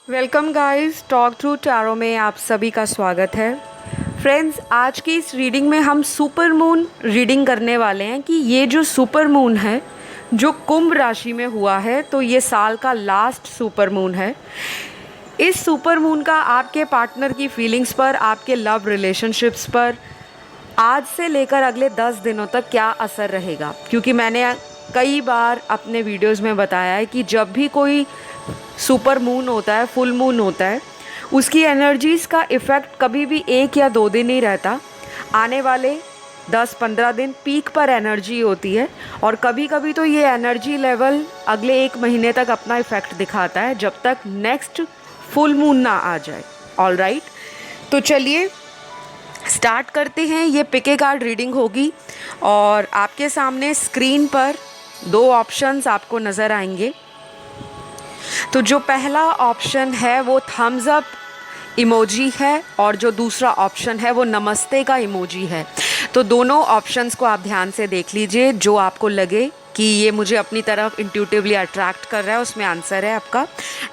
Welcome guys, talk through tarot में आप सभी का स्वागत है। फ्रेंड्स, आज की इस रीडिंग में हम सुपर मून रीडिंग करने वाले हैं कि ये जो सुपर मून है जो कुंभ राशि में हुआ है, तो ये साल का लास्ट सुपर मून है। इस सुपर मून का आपके पार्टनर की फीलिंग्स पर, आपके लव रिलेशनशिप्स पर आज से लेकर अगले 10 दिनों तक क्या असर रहेगा, क्योंकि मैंने कई बार अपने वीडियोस में बताया है कि जब भी कोई सुपर मून होता है, फुल मून होता है, उसकी एनर्जीज़ का इफ़ेक्ट कभी भी 1 या 2 दिन ही रहता। आने वाले 10-15 दिन पीक पर एनर्जी होती है और कभी कभी तो ये एनर्जी लेवल अगले 1 महीने तक अपना इफ़ेक्ट दिखाता है, जब तक नेक्स्ट फुल मून ना आ जाए। ऑल राइट, तो चलिए स्टार्ट करते हैं। ये पिके कार्ड रीडिंग होगी और आपके सामने स्क्रीन पर 2 ऑप्शंस आपको नज़र आएंगे। तो जो पहला ऑप्शन है वो थम्स अप इमोजी है और जो दूसरा ऑप्शन है वो नमस्ते का इमोजी है। तो दोनों ऑप्शंस को आप ध्यान से देख लीजिए। जो आपको लगे कि ये मुझे अपनी तरफ इंट्यूटिवली अट्रैक्ट कर रहा है, उसमें आंसर है आपका।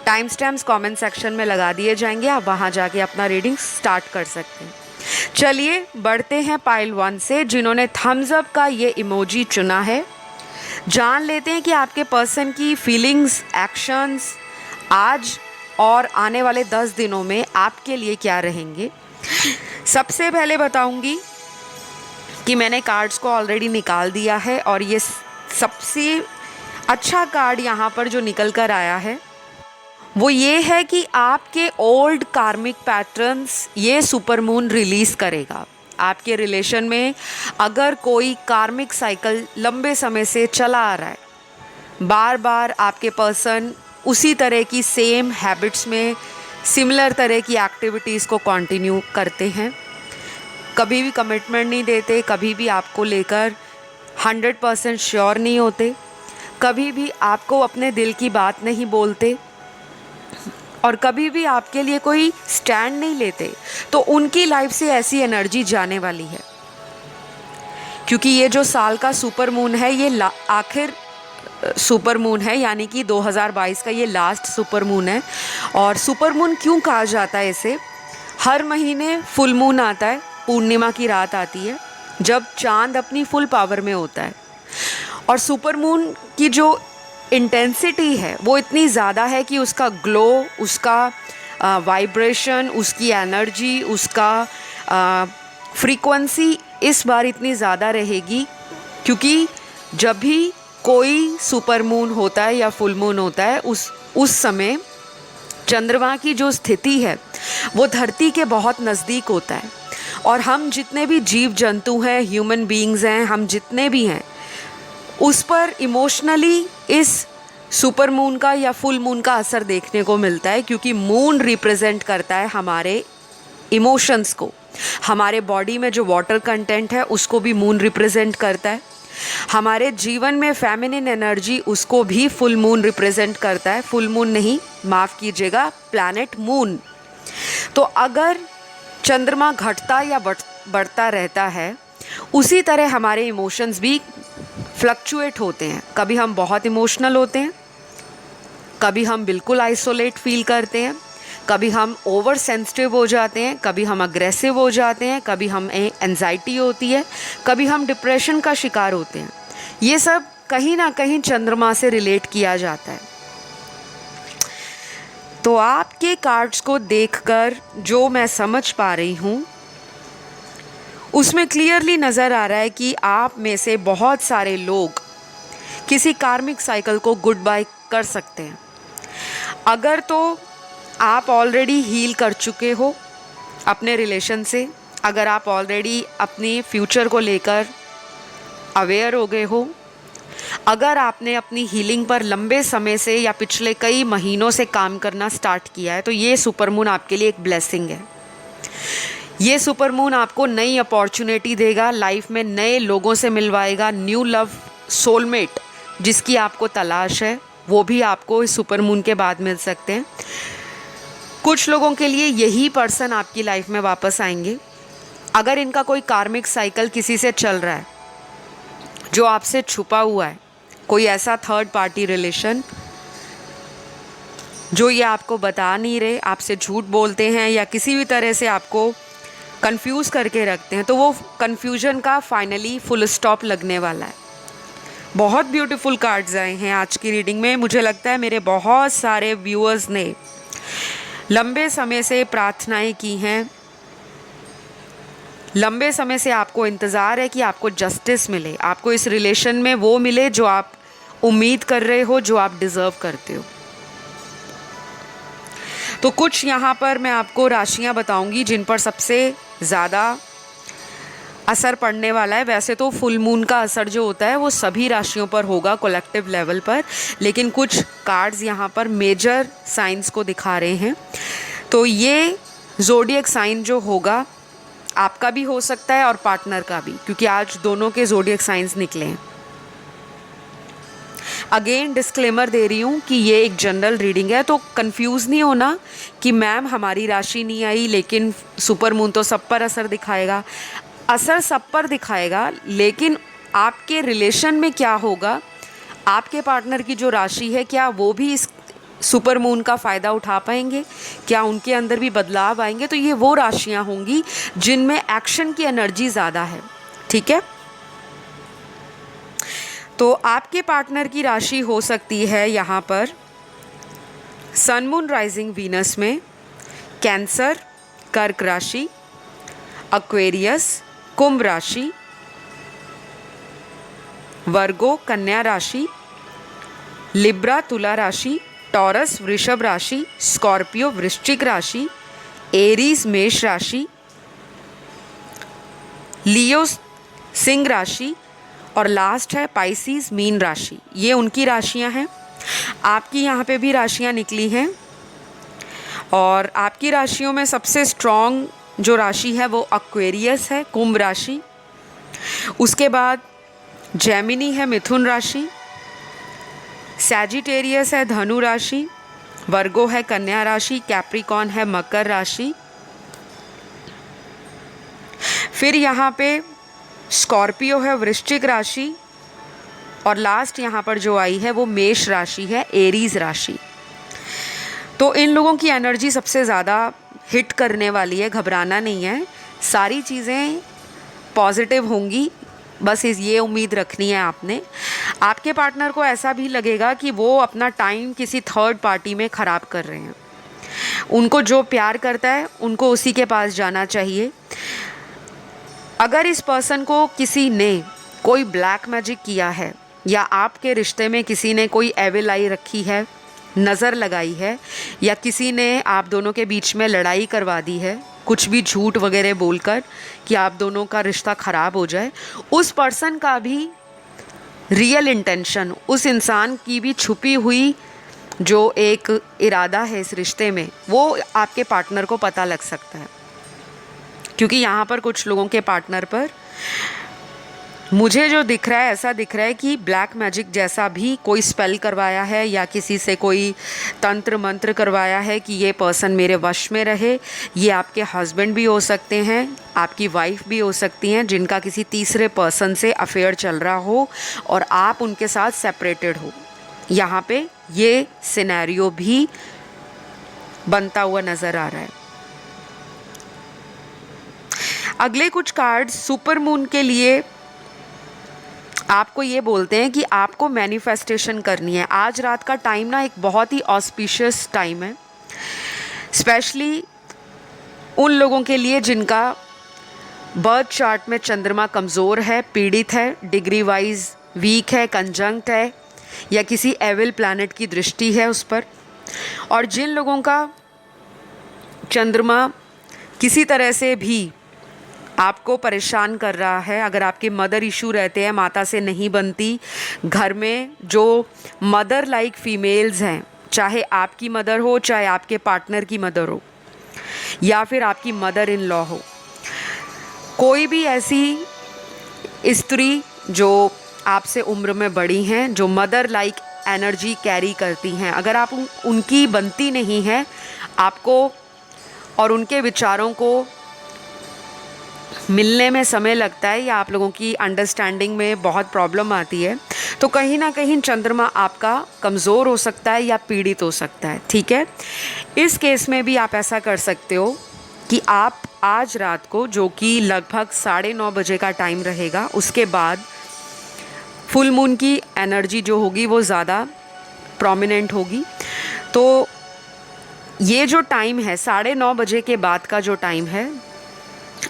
टाइम स्टैम्प्स कमेंट सेक्शन में लगा दिए जाएंगे, आप वहाँ जाके अपना रीडिंग स्टार्ट कर सकते हैं। चलिए बढ़ते हैं पाइल 1 से, जिन्होंने थम्स अप का ये इमोजी चुना है। जान लेते हैं कि आपके पर्सन की फीलिंग्स, एक्शंस आज और आने वाले 10 दिनों में आपके लिए क्या रहेंगे। सबसे पहले बताऊंगी कि मैंने कार्ड्स को ऑलरेडी निकाल दिया है और ये सबसे अच्छा कार्ड यहाँ पर जो निकल कर आया है वो ये है कि आपके ओल्ड कार्मिक पैटर्न्स ये सुपर मून रिलीज़ करेगा। आपके रिलेशन में अगर कोई कार्मिक साइकिल लंबे समय से चला आ रहा है, बार बार आपके पर्सन उसी तरह की सेम हैबिट्स में सिमिलर तरह की एक्टिविटीज़ को कंटिन्यू करते हैं, कभी भी कमिटमेंट नहीं देते, कभी भी आपको लेकर 100% श्योर नहीं होते, कभी भी आपको अपने दिल की बात नहीं बोलते और कभी भी आपके लिए कोई स्टैंड नहीं लेते, तो उनकी लाइफ से ऐसी एनर्जी जाने वाली है। क्योंकि ये जो साल का सुपर मून है ये आखिर सुपर मून है, यानी कि 2022 का ये लास्ट सुपर मून है। और सुपर मून क्यों कहा जाता है इसे? हर महीने फुल मून आता है, पूर्णिमा की रात आती है जब चांद अपनी फुल पावर में होता है। और सुपर मून की जो इंटेंसिटी है वो इतनी ज़्यादा है कि उसका ग्लो, उसका वाइब्रेशन, उसकी एनर्जी, उसका फ्रीक्वेंसी इस बार इतनी ज़्यादा रहेगी, क्योंकि जब भी कोई सुपर मून होता है या फुल मून होता है उस समय चंद्रमा की जो स्थिति है वो धरती के बहुत नज़दीक होता है। और हम जितने भी जीव जंतु हैं, ह्यूमन बीइंग्स हैं, हम जितने भी हैं, उस पर इमोशनली इस सुपर मून का या फुल मून का असर देखने को मिलता है, क्योंकि मून रिप्रेजेंट करता है हमारे इमोशंस को। हमारे बॉडी में जो वाटर कंटेंट है उसको भी मून रिप्रेजेंट करता है। हमारे जीवन में फेमिनिन एनर्जी, उसको भी फुल मून रिप्रेजेंट करता है। फुल मून नहीं, माफ़ कीजिएगा, प्लैनेट मून। तो अगर चंद्रमा घटता या बढ़ता रहता है, उसी तरह हमारे इमोशंस भी फ्लक्चुएट होते हैं। कभी हम बहुत इमोशनल होते हैं, कभी हम बिल्कुल आइसोलेट फील करते हैं, कभी हम ओवर सेंसिटिव हो जाते हैं, कभी हम अग्रेसिव हो जाते हैं, कभी हमें एंजाइटी होती है, कभी हम डिप्रेशन का शिकार होते हैं। ये सब कहीं ना कहीं चंद्रमा से रिलेट किया जाता है। तो आपके कार्ड्स को देखकर जो मैं समझ पा रही हूँ उसमें क्लियरली नज़र आ रहा है कि आप में से बहुत सारे लोग किसी कार्मिक साइकिल को गुड बाय कर सकते हैं। अगर तो आप ऑलरेडी हील कर चुके हो अपने रिलेशन से, अगर आप ऑलरेडी अपनी फ्यूचर को लेकर अवेयर हो गए हो, अगर आपने अपनी हीलिंग पर लंबे समय से या पिछले कई महीनों से काम करना स्टार्ट किया है, तो ये सुपर मून आपके लिए एक ब्लेसिंग है। ये सुपर मून आपको नई अपॉर्चुनिटी देगा, लाइफ में नए लोगों से मिलवाएगा, न्यू लव, सोलमेट जिसकी आपको तलाश है वो भी आपको इस सुपर मून के बाद मिल सकते हैं। कुछ लोगों के लिए यही पर्सन आपकी लाइफ में वापस आएंगे। अगर इनका कोई कार्मिक साइकिल किसी से चल रहा है जो आपसे छुपा हुआ है, कोई ऐसा थर्ड पार्टी रिलेशन, जो ये आपको बता नहीं रहे, आपसे झूठ बोलते हैं या किसी भी तरह से आपको कंफ्यूज करके रखते हैं, तो वो कंफ्यूजन का फाइनली फुल स्टॉप लगने वाला है। बहुत ब्यूटीफुल कार्ड्स आए हैं आज की रीडिंग में। मुझे लगता है मेरे बहुत सारे व्यूअर्स ने लंबे समय से प्रार्थनाएं की हैं, लंबे समय से आपको इंतज़ार है कि आपको जस्टिस मिले, आपको इस रिलेशन में वो मिले जो आप उम्मीद कर रहे हो, जो आप डिज़र्व करते हो। तो कुछ यहाँ पर मैं आपको राशियाँ बताऊंगी जिन पर सबसे ज़्यादा असर पड़ने वाला है। वैसे तो फुल मून का असर जो होता है वो सभी राशियों पर होगा कलेक्टिव लेवल पर, लेकिन कुछ कार्ड्स यहाँ पर मेजर साइंस को दिखा रहे हैं। तो ये ज़ोडिएक साइन जो होगा आपका भी हो सकता है और पार्टनर का भी, क्योंकि आज दोनों के ज़ोडिएक साइंस निकले हैं। अगेन डिस्क्लेमर दे रही हूँ कि ये एक जनरल रीडिंग है, तो कंफ्यूज नहीं होना कि मैम हमारी राशि नहीं आई लेकिन सुपर मून तो सब पर असर दिखाएगा। असर सब पर दिखाएगा, लेकिन आपके रिलेशन में क्या होगा, आपके पार्टनर की जो राशि है क्या वो भी इस सुपर मून का फ़ायदा उठा पाएंगे, क्या उनके अंदर भी बदलाव आएंगे। तो ये वो राशियाँ होंगी जिनमें एक्शन की एनर्जी ज़्यादा है। ठीक है, तो आपके पार्टनर की राशि हो सकती है यहाँ पर सन मून राइजिंग वीनस में कैंसर, कर्क राशि, एक्वेरियस, कुंभ राशि, वर्गो कन्या राशि, लिब्रा तुला राशि, टॉरस वृषभ राशि, स्कॉर्पियो वृश्चिक राशि, एरीज मेष राशि, लियो सिंह राशि और लास्ट है पाइसिस मीन राशि। ये उनकी राशियां हैं। आपकी यहाँ पे भी राशियां निकली हैं और आपकी राशियों में सबसे स्ट्रॉन्ग जो राशि है वो एक्वेरियस है, कुंभ राशि। उसके बाद जेमिनी है, मिथुन राशि। सैजिटेरियस है, धनु राशि। वर्गो है, कन्या राशि। कैप्रिकॉन है, मकर राशि। फिर यहाँ पे स्कॉर्पियो है, वृश्चिक राशि। और लास्ट यहाँ पर जो आई है वो मेष राशि है, एरीज राशि। तो इन लोगों की एनर्जी सबसे ज़्यादा हिट करने वाली है, घबराना नहीं है। सारी चीज़ें पॉजिटिव होंगी, बस ये उम्मीद रखनी है आपने। आपके पार्टनर को ऐसा भी लगेगा कि वो अपना टाइम किसी थर्ड पार्टी में ख़राब कर रहे हैं। उनको जो प्यार करता है उनको उसी के पास जाना चाहिए। अगर इस पर्सन को किसी ने कोई ब्लैक मैजिक किया है या आपके रिश्ते में किसी ने कोई एविल आई रखी है, नज़र लगाई है, या किसी ने आप दोनों के बीच में लड़ाई करवा दी है कुछ भी झूठ वगैरह बोलकर कि आप दोनों का रिश्ता ख़राब हो जाए, उस पर्सन का भी रियल इंटेंशन, उस इंसान की भी छुपी हुई जो एक इरादा है इस रिश्ते में, वो आपके पार्टनर को पता लग सकता है। क्योंकि यहाँ पर कुछ लोगों के पार्टनर पर मुझे जो दिख रहा है, ऐसा दिख रहा है कि ब्लैक मैजिक जैसा भी कोई स्पेल करवाया है या किसी से कोई तंत्र मंत्र करवाया है कि ये पर्सन मेरे वश में रहे। ये आपके हस्बैंड भी हो सकते हैं, आपकी वाइफ भी हो सकती हैं, जिनका किसी तीसरे पर्सन से अफेयर चल रहा हो और आप उनके साथ सेपरेटेड हो। यहाँ पे ये सिनेरियो भी बनता हुआ नज़र आ रहा है। अगले कुछ कार्ड सुपर मून के लिए आपको ये बोलते हैं कि आपको मैनिफेस्टेशन करनी है। आज रात का टाइम ना एक बहुत ही ऑस्पिशियस टाइम है, स्पेशली उन लोगों के लिए जिनका बर्थ चार्ट में चंद्रमा कमज़ोर है, पीड़ित है, डिग्री वाइज वीक है, कंजंक्ट है, या किसी एविल प्लैनेट की दृष्टि है उस पर। और जिन लोगों का चंद्रमा किसी तरह से भी आपको परेशान कर रहा है, अगर आपके मदर इशू रहते हैं, माता से नहीं बनती, घर में जो मदर लाइक फीमेल्स हैं, चाहे आपकी मदर हो, चाहे आपके पार्टनर की मदर हो, या फिर आपकी मदर इन लॉ हो, कोई भी ऐसी स्त्री जो आपसे उम्र में बड़ी हैं, जो मदर लाइक एनर्जी कैरी करती हैं, अगर आप उनकी बनती नहीं हैं, आपको और उनके विचारों को मिलने में समय लगता है या आप लोगों की अंडरस्टैंडिंग में बहुत प्रॉब्लम आती है, तो कहीं ना कहीं चंद्रमा आपका कमज़ोर हो सकता है या पीड़ित हो सकता है, ठीक है। इस केस में भी आप ऐसा कर सकते हो कि आप आज रात को, जो कि लगभग 9:30 बजे का टाइम रहेगा, उसके बाद फुल मून की एनर्जी जो होगी वो ज़्यादा प्रोमिनेंट होगी। तो ये जो टाइम है 9:30 बजे के बाद का जो टाइम है,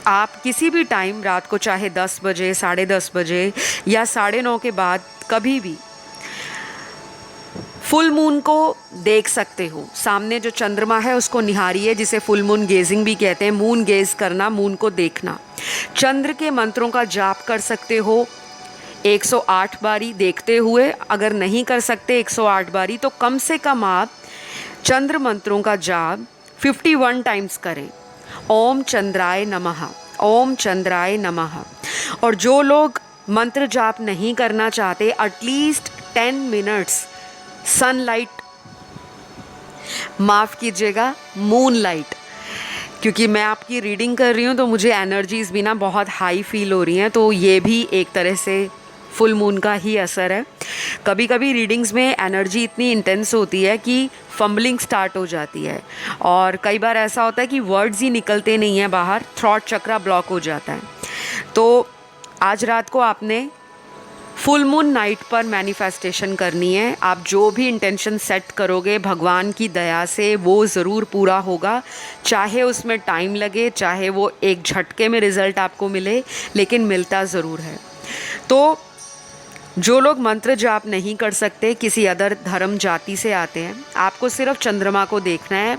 आप किसी भी टाइम रात को, चाहे 10 बजे, 10:30 बजे या 9:30 के बाद, कभी भी फुल मून को देख सकते हो। सामने जो चंद्रमा है उसको निहारिए, जिसे फुल मून गेजिंग भी कहते हैं। मून गेज करना, मून को देखना। चंद्र के मंत्रों का जाप कर सकते हो 108 बारी देखते हुए। अगर नहीं कर सकते 108 बारी, तो कम से कम आप चंद्र मंत्रों का जाप 51 टाइम्स करें। ओम चंद्राय नमः, ओम चंद्राय नमः। और जो लोग मंत्र जाप नहीं करना चाहते, एटलीस्ट 10 मिनट्स सनलाइट, माफ़ कीजिएगा, मूनलाइट, क्योंकि मैं आपकी रीडिंग कर रही हूँ तो मुझे एनर्जीज़ भी ना बहुत हाई फील हो रही हैं। तो ये भी एक तरह से फुल मून का ही असर है। कभी कभी रीडिंग्स में एनर्जी इतनी इंटेंस होती है कि फंबलिंग स्टार्ट हो जाती है, और कई बार ऐसा होता है कि वर्ड्स ही निकलते नहीं हैं बाहर, थ्रॉट चक्रा ब्लॉक हो जाता है। तो आज रात को आपने फुल मून नाइट पर मैनिफेस्टेशन करनी है। आप जो भी इंटेंशन सेट करोगे, भगवान की दया से वो ज़रूर पूरा होगा। चाहे उसमें टाइम लगे, चाहे वो एक झटके में रिज़ल्ट आपको मिले, लेकिन मिलता ज़रूर है। तो जो लोग मंत्र जाप नहीं कर सकते, किसी अदर धर्म जाति से आते हैं, आपको सिर्फ चंद्रमा को देखना है,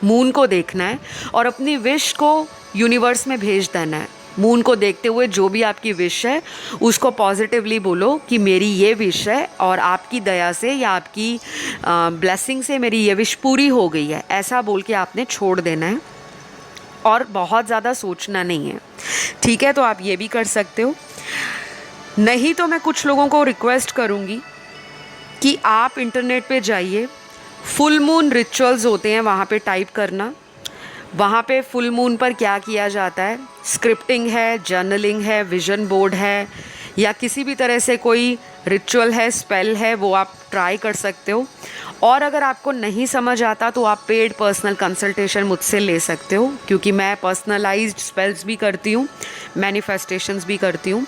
मून को देखना है, और अपनी विश को यूनिवर्स में भेज देना है। मून को देखते हुए जो भी आपकी विश है उसको पॉजिटिवली बोलो कि मेरी ये विश है, और आपकी दया से या आपकी ब्लेसिंग से मेरी ये विश पूरी हो गई है। ऐसा बोल के आपने छोड़ देना है, और बहुत ज़्यादा सोचना नहीं है, ठीक है। तो आप ये भी कर सकते हो। नहीं तो मैं कुछ लोगों को रिक्वेस्ट करूँगी कि आप इंटरनेट पे जाइए, फुल मून रिचुअल्स होते हैं, वहाँ पे टाइप करना। वहाँ पे फुल मून पर क्या किया जाता है, स्क्रिप्टिंग है, जर्नलिंग है, विजन बोर्ड है, या किसी भी तरह से कोई रिचुअल है, स्पेल है, वो आप ट्राई कर सकते हो। और अगर आपको नहीं समझ आता तो आप पेड पर्सनल कंसल्टेशन मुझसे ले सकते हो, क्योंकि मैं पर्सनलाइज्ड स्पेल्स भी करती हूँ, मैनिफेस्टेशंस भी करती हूँ।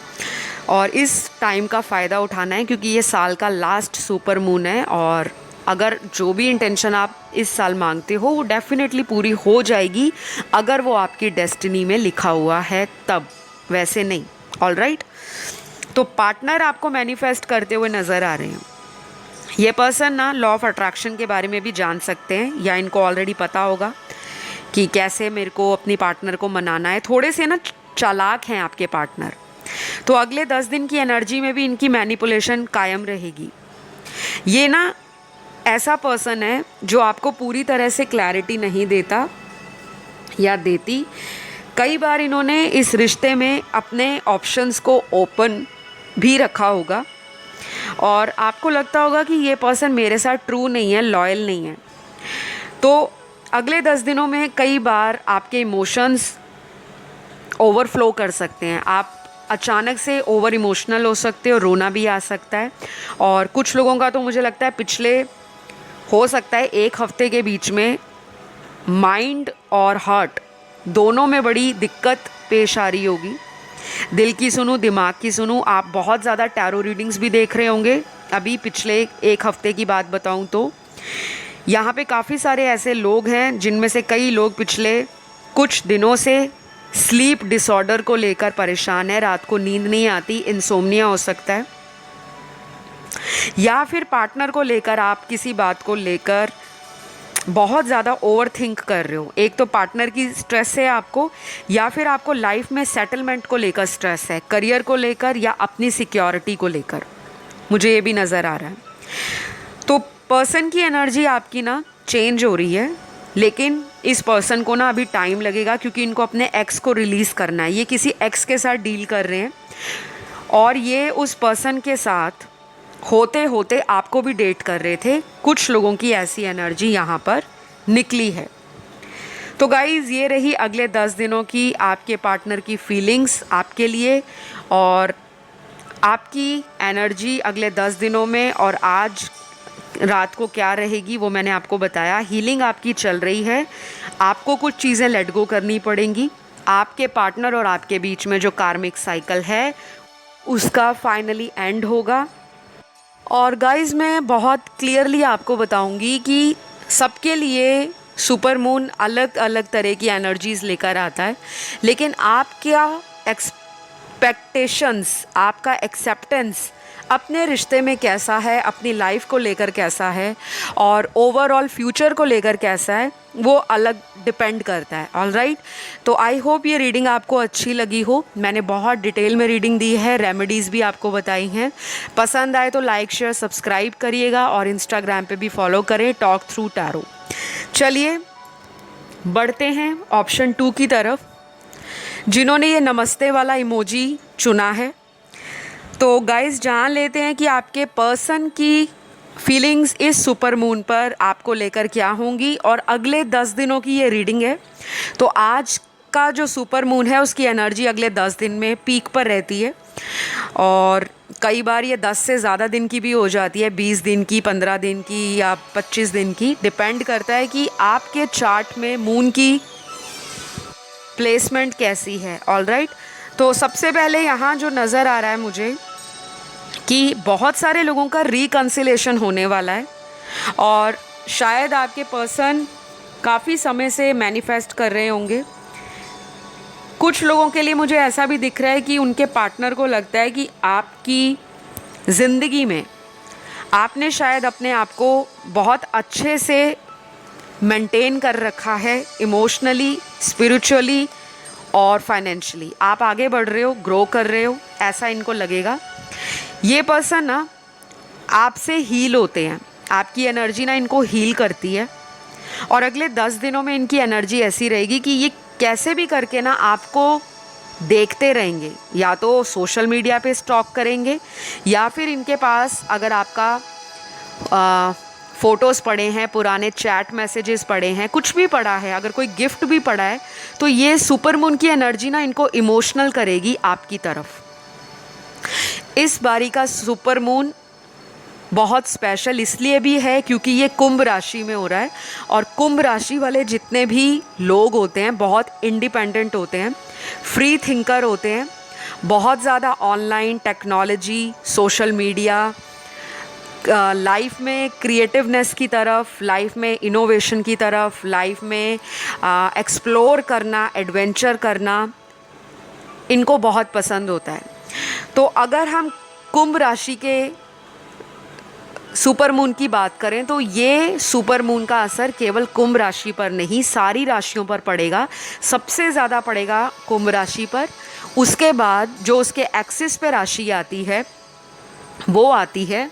और इस टाइम का फ़ायदा उठाना है, क्योंकि ये साल का लास्ट सुपर मून है, और अगर जो भी इंटेंशन आप इस साल मांगते हो वो डेफिनेटली पूरी हो जाएगी, अगर वो आपकी डेस्टिनी में लिखा हुआ है तब, वैसे नहीं। All right. तो पार्टनर आपको मैनिफेस्ट करते हुए नज़र आ रहे हैं। ये पर्सन ना लॉ ऑफ अट्रैक्शन के बारे में भी जान सकते हैं, या इनको ऑलरेडी पता होगा कि कैसे मेरे को अपनी पार्टनर को मनाना है। थोड़े से ना चालाक हैं आपके पार्टनर, तो अगले 10 दिन की एनर्जी में भी इनकी मैनिपुलेशन कायम रहेगी। ये ना ऐसा पर्सन है जो आपको पूरी तरह से क्लैरिटी नहीं देता या देती। कई बार इन्होंने इस रिश्ते में अपने ऑप्शंस को ओपन भी रखा होगा, और आपको लगता होगा कि ये पर्सन मेरे साथ ट्रू नहीं है, लॉयल नहीं है। तो अगले 10 दिनों में कई बार आपके इमोशंस ओवरफ्लो कर सकते हैं। आप अचानक से ओवर इमोशनल हो सकते हो, रोना भी आ सकता है। और कुछ लोगों का तो मुझे लगता है पिछले, हो सकता है 1 हफ्ते के बीच में माइंड और हार्ट दोनों में बड़ी दिक्कत पेश आ रही होगी। दिल की सुनूं, दिमाग की सुनूं। आप बहुत ज़्यादा टैरो रीडिंग्स भी देख रहे होंगे। अभी पिछले 1 हफ्ते की बात बताऊं तो यहाँ पे काफ़ी सारे ऐसे लोग हैं जिनमें से कई लोग पिछले कुछ दिनों से स्लीप डिसऑर्डर को लेकर परेशान है। रात को नींद नहीं आती, इंसोम्निया हो सकता है, या फिर पार्टनर को लेकर आप किसी बात को लेकर बहुत ज़्यादा ओवर थिंक कर रहे हो। एक तो पार्टनर की स्ट्रेस है आपको, या फिर आपको लाइफ में सेटलमेंट को लेकर स्ट्रेस है, करियर को लेकर या अपनी सिक्योरिटी को लेकर, मुझे ये भी नज़र आ रहा है। तो पर्सन की एनर्जी आपकी ना चेंज हो रही है, लेकिन इस पर्सन को ना अभी टाइम लगेगा, क्योंकि इनको अपने एक्स को रिलीज़ करना है। ये किसी एक्स के साथ डील कर रहे हैं, और ये उस पर्सन के साथ होते होते आपको भी डेट कर रहे थे। कुछ लोगों की ऐसी एनर्जी यहाँ पर निकली है। तो गाइज़, ये रही अगले 10 दिनों की आपके पार्टनर की फीलिंग्स आपके लिए। और आपकी एनर्जी अगले 10 दिनों में और आज रात को क्या रहेगी वो मैंने आपको बताया। हीलिंग आपकी चल रही है, आपको कुछ चीज़ें लेट गो करनी पड़ेंगी। आपके पार्टनर और आपके बीच में जो कार्मिक साइकिल है उसका फाइनली एंड होगा। और गाइज़ मैं बहुत क्लियरली आपको बताऊंगी कि सबके लिए सुपर मून अलग अलग तरह की एनर्जीज़ लेकर आता है, लेकिन आप क्या एक्सपेक्टेशंस, आपका एक्सेप्टेंस अपने रिश्ते में कैसा है, अपनी लाइफ को लेकर कैसा है और ओवरऑल फ्यूचर को लेकर कैसा है, वो अलग डिपेंड करता है। ऑल राइट, तो आई होप ये रीडिंग आपको अच्छी लगी हो। मैंने बहुत डिटेल में रीडिंग दी है, रेमेडीज़ भी आपको बताई हैं। पसंद आए तो लाइक शेयर सब्सक्राइब करिएगा और इंस्टाग्राम पे भी फॉलो करें, टॉक थ्रू टैरो। चलिए बढ़ते हैं ऑप्शन 2 की तरफ, जिन्होंने ये नमस्ते वाला इमोजी चुना है। तो गाइस जान लेते हैं कि आपके पर्सन की फीलिंग्स इस सुपर मून पर आपको लेकर क्या होंगी और अगले 10 दिनों की ये रीडिंग है। तो आज का जो सुपर मून है उसकी एनर्जी अगले 10 दिन में पीक पर रहती है और कई बार ये 10 से ज़्यादा दिन की भी हो जाती है, 20 दिन की, 15 दिन की या 25 दिन की। डिपेंड करता है कि आपके चार्ट में मून की प्लेसमेंट कैसी है। ऑल राइट, तो सबसे पहले यहाँ जो नज़र आ रहा है मुझे कि बहुत सारे लोगों का रिकन्सिलेशन होने वाला है और शायद आपके पर्सन काफ़ी समय से मैनिफेस्ट कर रहे होंगे। कुछ लोगों के लिए मुझे ऐसा भी दिख रहा है कि उनके पार्टनर को लगता है कि आपकी ज़िंदगी में आपने शायद अपने आप को बहुत अच्छे से मेंटेन कर रखा है, इमोशनली, स्पिरिचुअली और फाइनेंशियली। आप आगे बढ़ रहे हो, ग्रो कर रहे हो, ऐसा इनको लगेगा। ये पर्सन ना आपसे हील होते हैं, आपकी एनर्जी ना इनको हील करती है और अगले 10 दिनों में इनकी एनर्जी ऐसी रहेगी कि ये कैसे भी करके ना आपको देखते रहेंगे, या तो सोशल मीडिया पे स्टॉक करेंगे या फिर इनके पास अगर आपका फ़ोटोज़ पड़े हैं, पुराने चैट मैसेजेस पड़े हैं, कुछ भी पड़ा है, अगर कोई गिफ्ट भी पड़ा है, तो ये सुपर मून की एनर्जी ना इनको इमोशनल करेगी आपकी तरफ। इस बारी का सुपर मून बहुत स्पेशल इसलिए भी है क्योंकि ये कुंभ राशि में हो रहा है और कुंभ राशि वाले जितने भी लोग होते हैं बहुत इंडिपेंडेंट होते हैं, फ्री थिंकर होते हैं, बहुत ज़्यादा online technology, social media, life में क्रिएटिवनेस की तरफ, लाइफ में इनोवेशन की तरफ, लाइफ में एक्सप्लोर करना, एडवेंचर करना इनको बहुत पसंद होता है। तो अगर हम कुंभ राशि के सुपर मून की बात करें तो ये सुपर मून का असर केवल कुंभ राशि पर नहीं, सारी राशियों पर पड़ेगा। सबसे ज़्यादा पड़ेगा कुंभ राशि पर। उसके बाद जो उसके एक्सिस पे राशि आती है वो आती है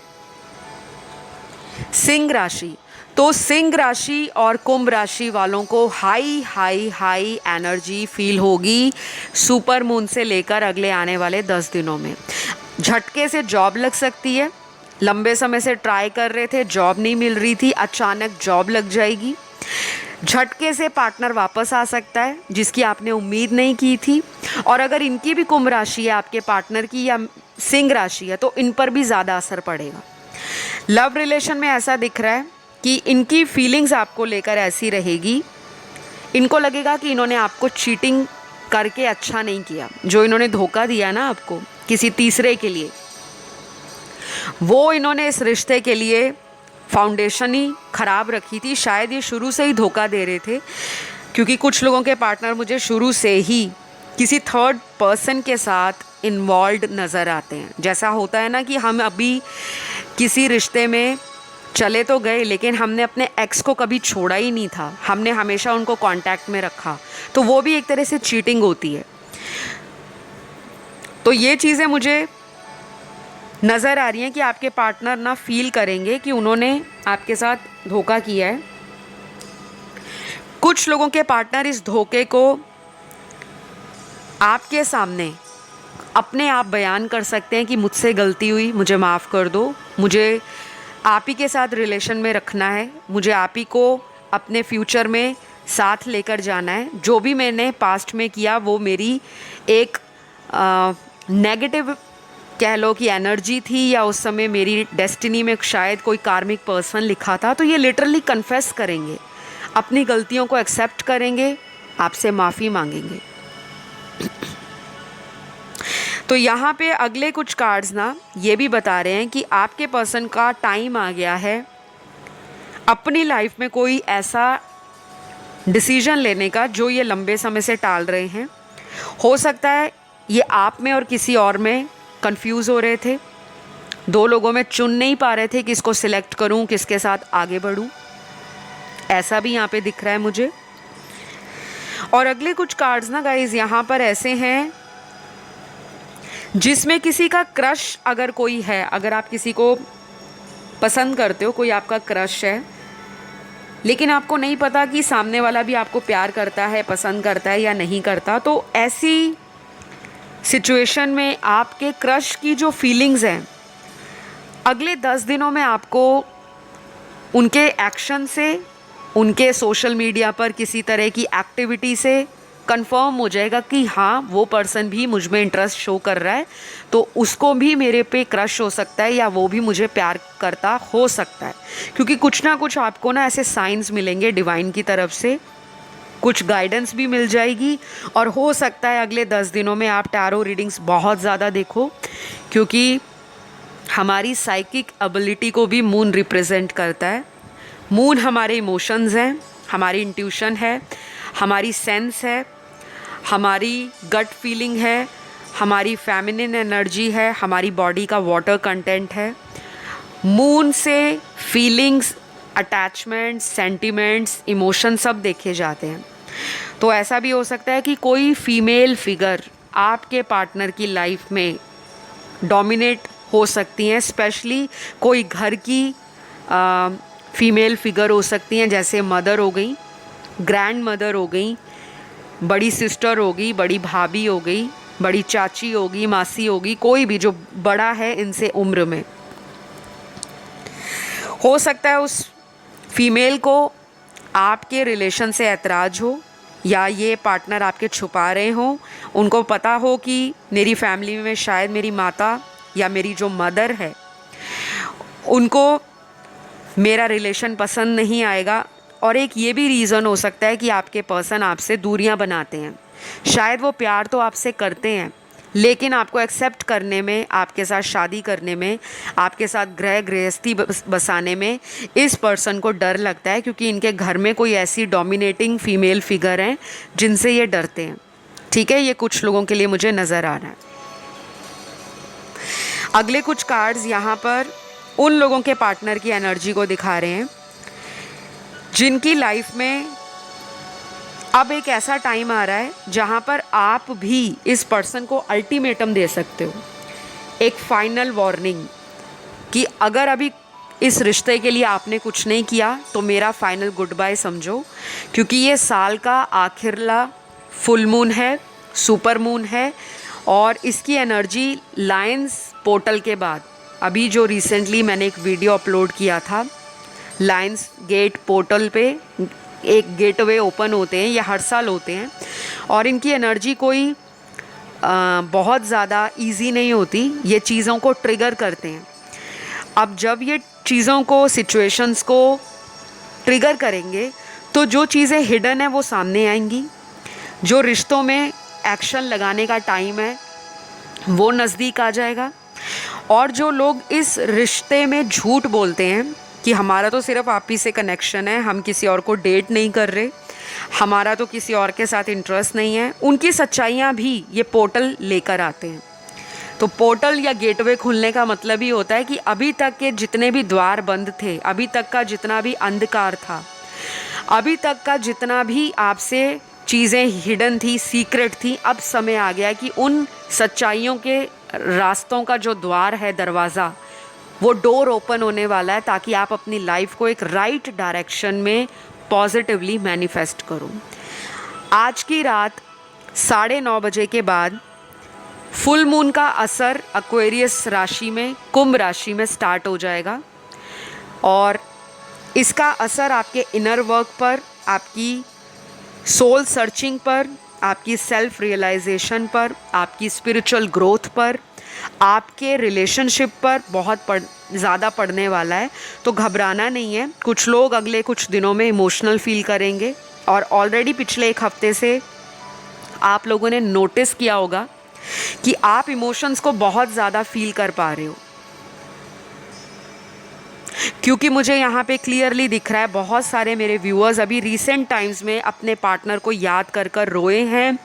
सिंह राशि। तो सिंह राशि और कुंभ राशि वालों को high high high energy feel होगी सुपर मून से लेकर अगले आने वाले 10 दिनों में। झटके से जॉब लग सकती है, लंबे समय से ट्राई कर रहे थे, जॉब नहीं मिल रही थी, अचानक जॉब लग जाएगी। झटके से पार्टनर वापस आ सकता है जिसकी आपने उम्मीद नहीं की थी। और अगर इनकी भी कुंभ राशि है आपके पार्टनर की या सिंह राशि है तो इन पर भी ज़्यादा असर पड़ेगा। लव रिलेशन में ऐसा दिख रहा है कि इनकी फीलिंग्स आपको लेकर ऐसी रहेगी, इनको लगेगा कि इन्होंने आपको चीटिंग करके अच्छा नहीं किया, जो इन्होंने धोखा दिया ना आपको किसी तीसरे के लिए, वो इन्होंने इस रिश्ते के लिए फाउंडेशन ही ख़राब रखी थी। शायद ये शुरू से ही धोखा दे रहे थे क्योंकि कुछ लोगों के पार्टनर मुझे शुरू से ही किसी थर्ड पर्सन के साथ इन्वॉल्व नज़र आते हैं। जैसा होता है ना कि हम अभी किसी रिश्ते में चले तो गए लेकिन हमने अपने एक्स को कभी छोड़ा ही नहीं था, हमने हमेशा उनको कांटेक्ट में रखा, तो वो भी एक तरह से चीटिंग होती है। तो ये चीज़ें मुझे नज़र आ रही हैं कि आपके पार्टनर ना फील करेंगे कि उन्होंने आपके साथ धोखा किया है। कुछ लोगों के पार्टनर इस धोखे को आपके सामने अपने आप बयान कर सकते हैं कि मुझसे गलती हुई, मुझे माफ़ कर दो, मुझे आप ही के साथ रिलेशन में रखना है, मुझे आप ही को अपने फ्यूचर में साथ लेकर जाना है, जो भी मैंने पास्ट में किया वो मेरी एक नेगेटिव कह लो कि एनर्जी थी, या उस समय मेरी डेस्टिनी में शायद कोई कार्मिक पर्सन लिखा था, तो ये लिटरली कन्फेस करेंगे, अपनी गलतियों को एक्सेप्ट करेंगे, आपसे माफ़ी मांगेंगे। तो यहाँ पे अगले कुछ कार्ड्स ना ये भी बता रहे हैं कि आपके पर्सन का टाइम आ गया है अपनी लाइफ में कोई ऐसा डिसीजन लेने का जो ये लंबे समय से टाल रहे हैं। हो सकता है ये आप में और किसी और में कंफ्यूज हो रहे थे, दो लोगों में चुन नहीं पा रहे थे किसको सिलेक्ट करूं, किसके साथ आगे बढ़ूं, ऐसा भी यहाँ पे दिख रहा है मुझे। और अगले कुछ कार्ड्स ना गाइज यहाँ पर ऐसे हैं जिसमें किसी का क्रश अगर कोई है, अगर आप किसी को पसंद करते हो, कोई आपका क्रश है, लेकिन आपको नहीं पता कि सामने वाला भी आपको प्यार करता है, पसंद करता है या नहीं करता, तो ऐसी सिचुएशन में आपके क्रश की जो फीलिंग्स हैं अगले 10 दिनों में आपको उनके एक्शन से, उनके सोशल मीडिया पर किसी तरह की एक्टिविटी से कंफर्म हो जाएगा कि हाँ वो पर्सन भी मुझ में इंटरेस्ट शो कर रहा है, तो उसको भी मेरे पे क्रश हो सकता है या वो भी मुझे प्यार करता हो सकता है। क्योंकि कुछ ना कुछ आपको ना ऐसे साइंस मिलेंगे डिवाइन की तरफ से, कुछ गाइडेंस भी मिल जाएगी। और हो सकता है अगले 10 दिनों में आप टैरो रीडिंग्स बहुत ज़्यादा देखो, क्योंकि हमारी साइकिक एबिलिटी को भी मून रिप्रेजेंट करता है। मून हमारे इमोशंस हैं, हमारी इंट्यूशन है, हमारी सेंस है, हमारी गट फीलिंग है, हमारी फेमिनिन एनर्जी है, हमारी बॉडी का वाटर कंटेंट है। मून से फीलिंग्स, अटैचमेंट्स, सेंटिमेंट्स, इमोशन सब देखे जाते हैं। तो ऐसा भी हो सकता है कि कोई फीमेल फिगर आपके पार्टनर की लाइफ में डोमिनेट हो सकती हैं, स्पेशली कोई घर की फीमेल फिगर हो सकती हैं, जैसे मदर हो गई, ग्रैंड मदर हो गई, बड़ी सिस्टर होगी, बड़ी भाभी हो गई, बड़ी चाची होगी, मासी होगी, कोई भी जो बड़ा है इनसे उम्र में। हो सकता है उस फीमेल को आपके रिलेशन से ऐतराज़ हो, या ये पार्टनर आपके छुपा रहे हों, उनको पता हो कि मेरी फैमिली में शायद मेरी माता या मेरी जो मदर है उनको मेरा रिलेशन पसंद नहीं आएगा। और एक ये भी रीज़न हो सकता है कि आपके पर्सन आपसे दूरियां बनाते हैं। शायद वो प्यार तो आपसे करते हैं, लेकिन आपको एक्सेप्ट करने में, आपके साथ शादी करने में, आपके साथ गृहस्थी बसाने में इस पर्सन को डर लगता है, क्योंकि इनके घर में कोई ऐसी डोमिनेटिंग फीमेल फिगर हैं जिनसे ये डरते हैं। ठीक है, ये कुछ लोगों के लिए मुझे नज़र आ रहा है। अगले कुछ कार्ड्स यहाँ पर उन लोगों के पार्टनर की एनर्जी को दिखा रहे हैं जिनकी लाइफ में अब एक ऐसा टाइम आ रहा है जहाँ पर आप भी इस पर्सन को अल्टीमेटम दे सकते हो, एक फाइनल वार्निंग कि अगर अभी इस रिश्ते के लिए आपने कुछ नहीं किया तो मेरा फाइनल गुड बाय समझो। क्योंकि ये साल का आखिरला फुल मून है, सुपर मून है, और इसकी एनर्जी लायंस पोर्टल के बाद, अभी जो रिसेंटली मैंने एक वीडियो अपलोड किया था, लायंस गेट पोर्टल पे एक गेटवे ओपन होते हैं, ये हर साल होते हैं, और इनकी एनर्जी कोई बहुत ज़्यादा इजी नहीं होती, ये चीज़ों को ट्रिगर करते हैं। अब जब ये चीज़ों को, सिचुएशंस को ट्रिगर करेंगे तो जो चीज़ें हिडन है वो सामने आएंगी, जो रिश्तों में एक्शन लगाने का टाइम है वो नज़दीक आ जाएगा। और जो लोग इस रिश्ते में झूठ बोलते हैं कि हमारा तो सिर्फ आप ही से कनेक्शन है, हम किसी और को डेट नहीं कर रहे, हमारा तो किसी और के साथ इंटरेस्ट नहीं है, उनकी सच्चाइयाँ भी ये पोर्टल लेकर आते हैं। तो पोर्टल या गेटवे खुलने का मतलब ही होता है कि अभी तक के जितने भी द्वार बंद थे, अभी तक का जितना भी अंधकार था, अभी तक का जितना भी आपसे चीज़ें हिडन थी, सीक्रेट थी, अब समय आ गया कि उन सच्चाइयों के रास्तों का जो द्वार है, दरवाज़ा, वो डोर ओपन होने वाला है, ताकि आप अपनी लाइफ को एक राइट डायरेक्शन में पॉजिटिवली मैनिफेस्ट करो। आज की रात 9:30 बजे के बाद फुल मून का असर एक्वेरियस राशि में, कुंभ राशि में स्टार्ट हो जाएगा, और इसका असर आपके इनर वर्क पर, आपकी सोल सर्चिंग पर, आपकी सेल्फ रियलाइजेशन पर, आपकी स्पिरिचुअल ग्रोथ पर, आपके रिलेशनशिप पर बहुत ज़्यादा पड़ने वाला है। तो घबराना नहीं है। कुछ लोग अगले कुछ दिनों में इमोशनल फील करेंगे और ऑलरेडी पिछले एक हफ्ते से आप लोगों ने नोटिस किया होगा कि आप इमोशंस को बहुत ज़्यादा फील कर पा रहे हो, क्योंकि मुझे यहाँ पे क्लियरली दिख रहा है बहुत सारे मेरे व्यूअर्स अभी रिसेंट टाइम्स में अपने पार्टनर को याद कर कर रोए हैं,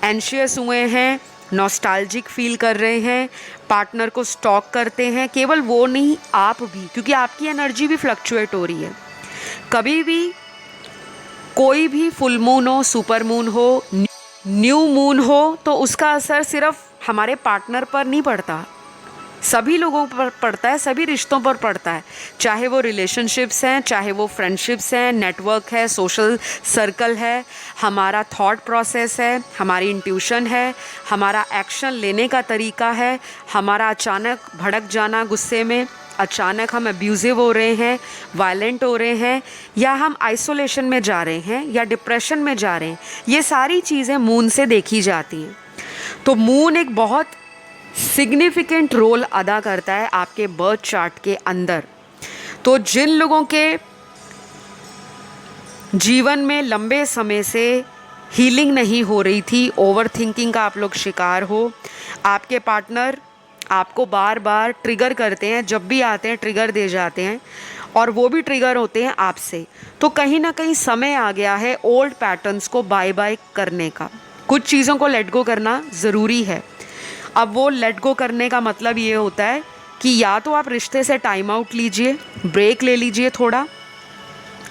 एंशियस हुए हैं, नॉस्टैल्जिक फील कर रहे हैं, पार्टनर को स्टॉक करते हैं। केवल वो नहीं, आप भी, क्योंकि आपकी एनर्जी भी फ्लक्चुएट हो रही है। कभी भी कोई भी फुल मून हो, सुपर मून हो, न्यू मून हो, तो उसका असर सिर्फ हमारे पार्टनर पर नहीं पड़ता, सभी लोगों पर पड़ता है, सभी रिश्तों पर पड़ता है। चाहे वो रिलेशनशिप्स हैं, चाहे वो फ्रेंडशिप्स हैं, नेटवर्क है, सोशल सर्कल है, हमारा थॉट प्रोसेस है, हमारी इंट्यूशन है, हमारा एक्शन लेने का तरीका है, हमारा अचानक भड़क जाना गुस्से में, अचानक हम अब्यूज़िव हो रहे हैं, वायलेंट हो रहे हैं, या हम आइसोलेशन में जा रहे हैं, या डिप्रेशन में जा रहे हैं। ये सारी चीज़ें मून से देखी जाती हैं। तो मून एक बहुत सिग्निफिकेंट रोल अदा करता है आपके बर्थ चार्ट के अंदर। तो जिन लोगों के जीवन में लंबे समय से हीलिंग नहीं हो रही थी, ओवर थिंकिंग का आप लोग शिकार हो, आपके पार्टनर आपको बार बार ट्रिगर करते हैं, जब भी आते हैं ट्रिगर दे जाते हैं, और वो भी ट्रिगर होते हैं आपसे, तो कहीं ना कहीं समय आ गया है ओल्ड पैटर्न्स को बाय बाय करने का। कुछ चीज़ों को लेट गो करना ज़रूरी है। अब वो लेट गो करने का मतलब ये होता है कि या तो आप रिश्ते से टाइम आउट लीजिए, ब्रेक ले लीजिए थोड़ा,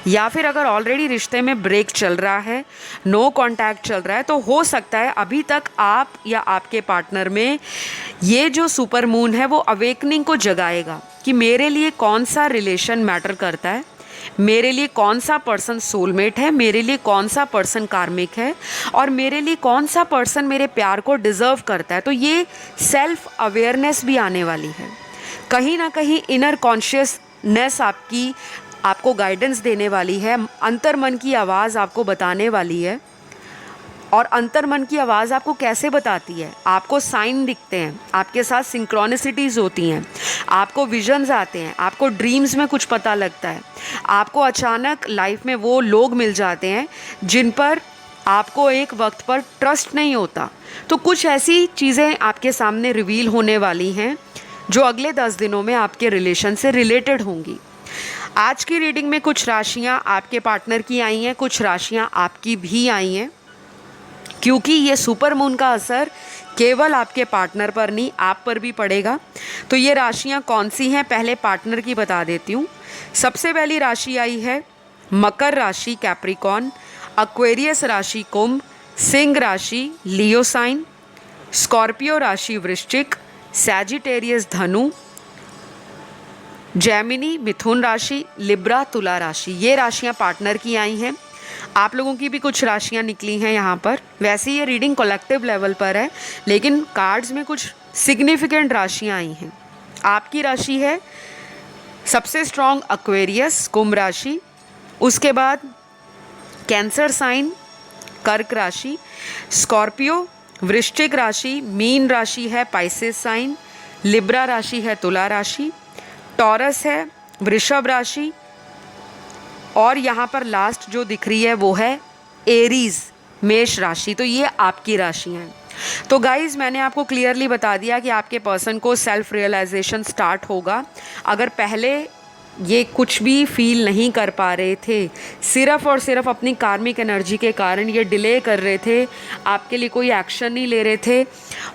या फिर अगर ऑलरेडी रिश्ते में ब्रेक चल रहा है, नो कांटेक्ट चल रहा है, तो हो सकता है अभी तक आप या आपके पार्टनर में ये जो सुपर मून है वो अवेकनिंग को जगाएगा कि मेरे लिए कौन सा रिलेशन मैटर करता है, मेरे लिए कौन सा पर्सन सोलमेट है, मेरे लिए कौन सा पर्सन कार्मिक है, और मेरे लिए कौन सा पर्सन मेरे प्यार को डिज़र्व करता है। तो ये सेल्फ अवेयरनेस भी आने वाली है। कहीं ना कहीं इनर कॉन्शियसनेस आपको गाइडेंस देने वाली है, अंतर्मन की आवाज़ आपको बताने वाली है। और अंतर्मन की आवाज़ आपको कैसे बताती है? आपको साइन दिखते हैं, आपके साथ सिंक्रोनिसिटीज़ होती हैं, आपको विजन्स आते हैं, आपको ड्रीम्स में कुछ पता लगता है, आपको अचानक लाइफ में वो लोग मिल जाते हैं जिन पर आपको एक वक्त पर ट्रस्ट नहीं होता। तो कुछ ऐसी चीज़ें आपके सामने रिवील होने वाली हैं जो अगले 10 दिनों में आपके रिलेशन से रिलेटेड होंगी। आज की रीडिंग में कुछ राशियाँ आपके पार्टनर की आई हैं, कुछ राशियाँ आपकी भी आई हैं, क्योंकि ये सुपर मून का असर केवल आपके पार्टनर पर नहीं, आप पर भी पड़ेगा। तो ये राशियाँ कौन सी हैं, पहले पार्टनर की बता देती हूँ। सबसे पहली राशि आई है मकर राशि कैप्रिकॉन, एक्वेरियस राशि कुंभ, सिंह राशि लियो साइन, स्कॉर्पियो राशि वृश्चिक, सैजिटेरियस धनु, जेमिनी मिथुन राशि, लिब्रा तुला राशि। ये राशियाँ पार्टनर की आई हैं। आप लोगों की भी कुछ राशियाँ निकली हैं यहाँ पर। वैसे ये रीडिंग कलेक्टिव लेवल पर है, लेकिन कार्ड्स में कुछ सिग्निफिकेंट राशियाँ आई हैं। आपकी राशि है सबसे स्ट्रॉन्ग एक्वेरियस कुंभ राशि, उसके बाद कैंसर साइन कर्क राशि, स्कॉर्पियो वृश्चिक राशि, मीन राशि है पाइसेस साइन, लिब्रा राशि है तुला राशि, टॉरस है वृषभ राशि, और यहाँ पर लास्ट जो दिख रही है वो है एरीज मेष राशि। तो ये आपकी राशि हैं। तो गाइज़, मैंने आपको क्लियरली बता दिया कि आपके पर्सन को सेल्फ रियलाइजेशन स्टार्ट होगा। अगर पहले ये कुछ भी फील नहीं कर पा रहे थे, सिर्फ़ और सिर्फ अपनी कार्मिक एनर्जी के कारण ये डिले कर रहे थे, आपके लिए कोई एक्शन नहीं ले रहे थे,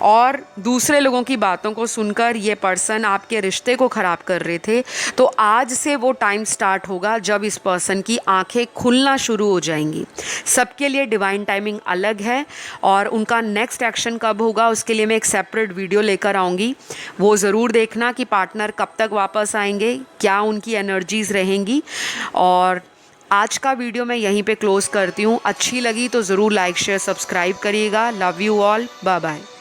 और दूसरे लोगों की बातों को सुनकर ये पर्सन आपके रिश्ते को ख़राब कर रहे थे, तो आज से वो टाइम स्टार्ट होगा जब इस पर्सन की आंखें खुलना शुरू हो जाएंगी। सबके लिए डिवाइन टाइमिंग अलग है, और उनका नेक्स्ट एक्शन कब होगा उसके लिए मैं एक सेपरेट वीडियो लेकर आऊँगी। वो ज़रूर देखना कि पार्टनर कब तक वापस आएंगे, क्या उनकी एनर्जीज रहेंगी। और आज का वीडियो मैं यहीं पे क्लोज करती हूँ। अच्छी लगी तो ज़रूर लाइक शेयर सब्सक्राइब करिएगा। Love you all, bye bye.